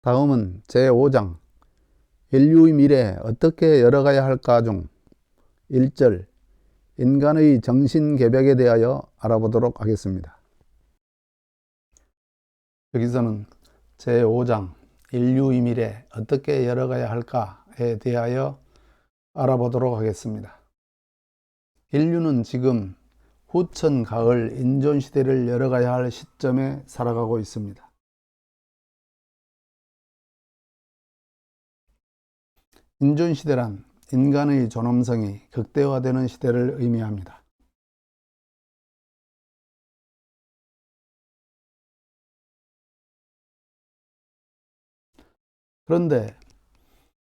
다음은 제5장 인류의 미래 어떻게 열어가야 할까 중 1절 인간의 정신개벽에 대하여 알아보도록 하겠습니다. 여기서는 제5장 인류의 미래 어떻게 열어가야 할까에 대하여 알아보도록 하겠습니다. 인류는 지금 후천 가을 인존시대를 열어가야 할 시점에 살아가고 있습니다. 인존시대란 인간의 존엄성이 극대화되는 시대를 의미합니다. 그런데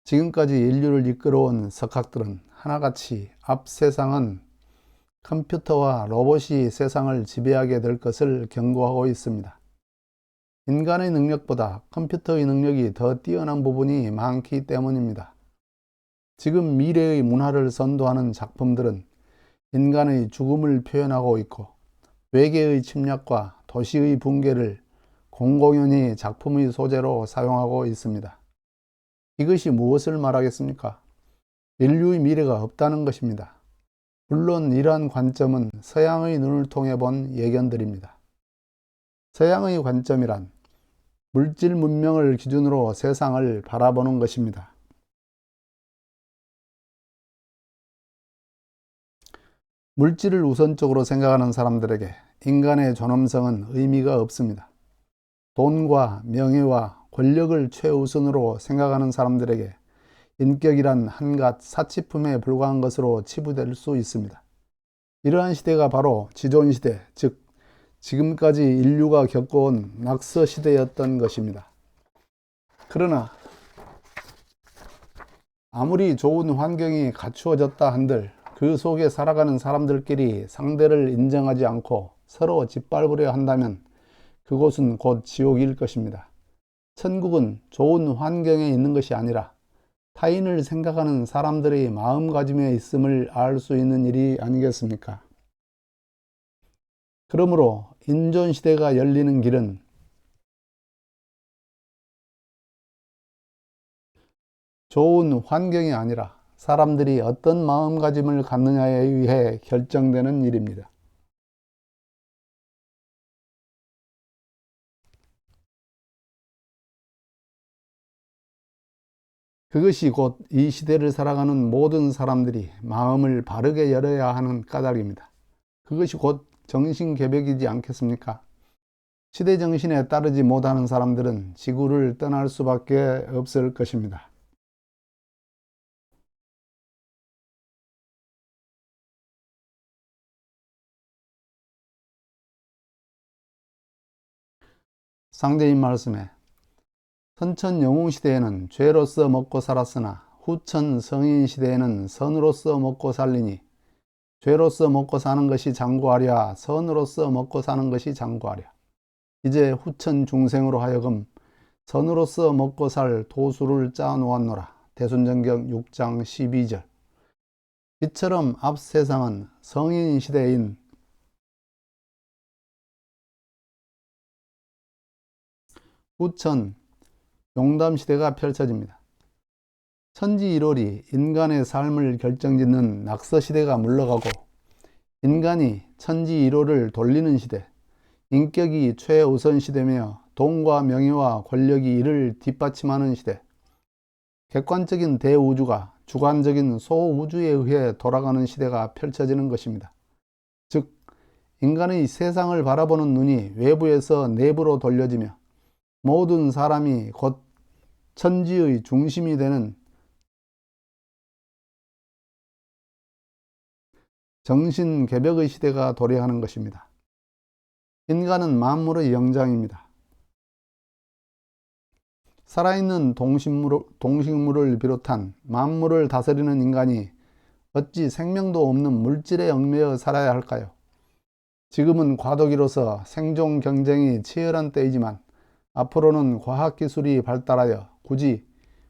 지금까지 인류를 이끌어온 석학들은 하나같이 앞 세상은 컴퓨터와 로봇이 세상을 지배하게 될 것을 경고하고 있습니다. 인간의 능력보다 컴퓨터의 능력이 더 뛰어난 부분이 많기 때문입니다. 지금 미래의 문화를 선도하는 작품들은 인간의 죽음을 표현하고 있고 외계의 침략과 도시의 붕괴를 공공연히 작품의 소재로 사용하고 있습니다. 이것이 무엇을 말하겠습니까? 인류의 미래가 없다는 것입니다. 물론 이러한 관점은 서양의 눈을 통해 본 예견들입니다. 서양의 관점이란 물질 문명을 기준으로 세상을 바라보는 것입니다. 물질을 우선적으로 생각하는 사람들에게 인간의 존엄성은 의미가 없습니다. 돈과 명예와 권력을 최우선으로 생각하는 사람들에게 인격이란 한갓 사치품에 불과한 것으로 치부될 수 있습니다. 이러한 시대가 바로 지존시대, 즉 지금까지 인류가 겪어온 낙서 시대였던 것입니다. 그러나 아무리 좋은 환경이 갖추어졌다 한들 그 속에 살아가는 사람들끼리 상대를 인정하지 않고 서로 짓밟으려 한다면 그곳은 곧 지옥일 것입니다. 천국은 좋은 환경에 있는 것이 아니라 타인을 생각하는 사람들의 마음가짐에 있음을 알 수 있는 일이 아니겠습니까? 그러므로 인존시대가 열리는 길은 좋은 환경이 아니라 사람들이 어떤 마음가짐을 갖느냐에 의해 결정되는 일입니다. 그것이 곧 이 시대를 살아가는 모든 사람들이 마음을 바르게 열어야 하는 까닭입니다. 그것이 곧 정신개벽이지 않겠습니까? 시대 정신에 따르지 못하는 사람들은 지구를 떠날 수밖에 없을 것입니다. 상대인 말씀에 선천 영웅 시대에는 죄로서 먹고 살았으나 후천 성인 시대에는 선으로서 먹고 살리니 죄로서 먹고 사는 것이 장구하랴 선으로서 먹고 사는 것이 장구하랴. 이제 후천 중생으로 하여금 선으로서 먹고 살 도수를 짜 놓았노라. 대순전경 6장 12절. 이처럼 앞 세상은 성인 시대인 후천 용담 시대가 펼쳐집니다. 천지일월이 인간의 삶을 결정짓는 낙서 시대가 물러가고 인간이 천지일월을 돌리는 시대, 인격이 최우선 시대며 돈과 명예와 권력이 이를 뒷받침하는 시대, 객관적인 대우주가 주관적인 소우주에 의해 돌아가는 시대가 펼쳐지는 것입니다. 즉, 인간의 세상을 바라보는 눈이 외부에서 내부로 돌려지며 모든 사람이 곧 천지의 중심이 되는 정신개벽의 시대가 도래하는 것입니다. 인간은 만물의 영장입니다. 살아있는 동식물을 비롯한 만물을 다스리는 인간이 어찌 생명도 없는 물질에 얽매여 살아야 할까요? 지금은 과도기로서 생존 경쟁이 치열한 때이지만 앞으로는 과학기술이 발달하여 굳이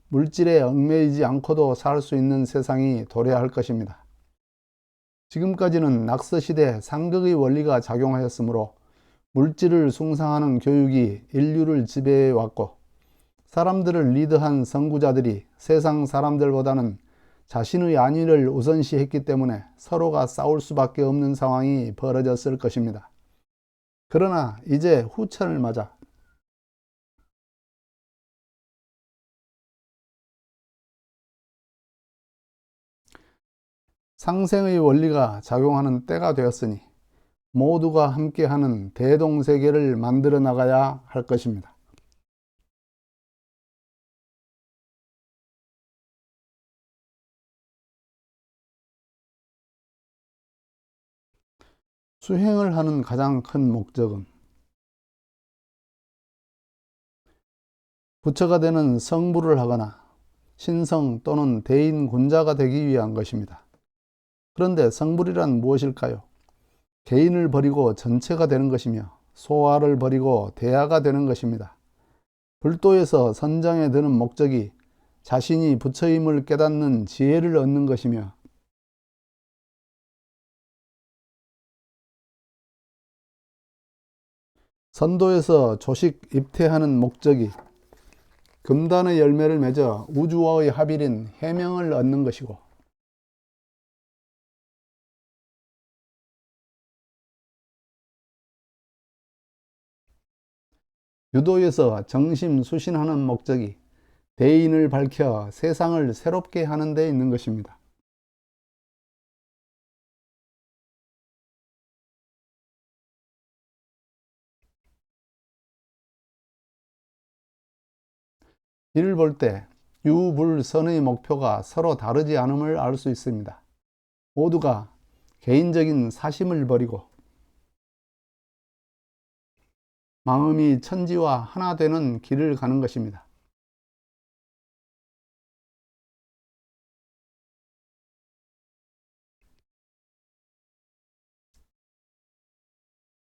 물질에 얽매이지 않고도 살 수 있는 세상이 도래할 것입니다. 지금까지는 낙서시대 상극의 원리가 작용하였으므로 물질을 숭상하는 교육이 인류를 지배해왔고 사람들을 리드한 선구자들이 세상 사람들보다는 자신의 안위를 우선시했기 때문에 서로가 싸울 수밖에 없는 상황이 벌어졌을 것입니다. 그러나 이제 후천을 맞아 상생의 원리가 작용하는 때가 되었으니 모두가 함께하는 대동세계를 만들어 나가야 할 것입니다. 수행을 하는 가장 큰 목적은 부처가 되는 성불을 하거나 신성 또는 대인군자가 되기 위한 것입니다. 그런데 성불이란 무엇일까요? 개인을 버리고 전체가 되는 것이며 소아를 버리고 대아가 되는 것입니다. 불도에서 선장에 드는 목적이 자신이 부처임을 깨닫는 지혜를 얻는 것이며 선도에서 조식 입퇴하는 목적이 금단의 열매를 맺어 우주와의 합일인 해명을 얻는 것이고 유도에서 정심수신하는 목적이 대인을 밝혀 세상을 새롭게 하는 데 있는 것입니다. 이를 볼 때 유불선의 목표가 서로 다르지 않음을 알 수 있습니다. 모두가 개인적인 사심을 버리고 마음이 천지와 하나 되는 길을 가는 것입니다.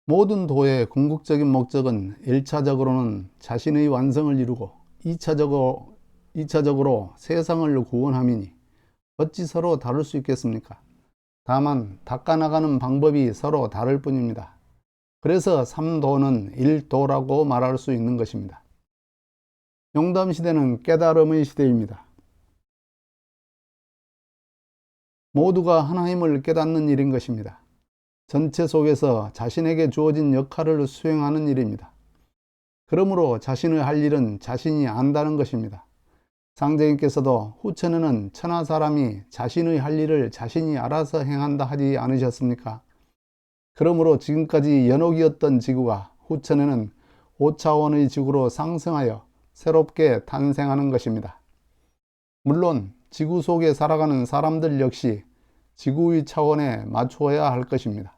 모든 도의 궁극적인 목적은 1차적으로는 자신의 완성을 이루고 2차적으로 세상을 구원함이니 어찌 서로 다를 수 있겠습니까? 다만 닦아나가는 방법이 서로 다를 뿐입니다. 그래서 3도는 1도라고 말할 수 있는 것입니다. 용담시대는 깨달음의 시대입니다. 모두가 하나님을 깨닫는 일인 것입니다. 전체 속에서 자신에게 주어진 역할을 수행하는 일입니다. 그러므로 자신의 할 일은 자신이 안다는 것입니다. 상제님께서도 후천에는 천하 사람이 자신의 할 일을 자신이 알아서 행한다 하지 않으셨습니까? 그러므로 지금까지 연옥이었던 지구가 후천에는 5차원의 지구로 상승하여 새롭게 탄생하는 것입니다. 물론 지구 속에 살아가는 사람들 역시 지구의 차원에 맞추어야 할 것입니다.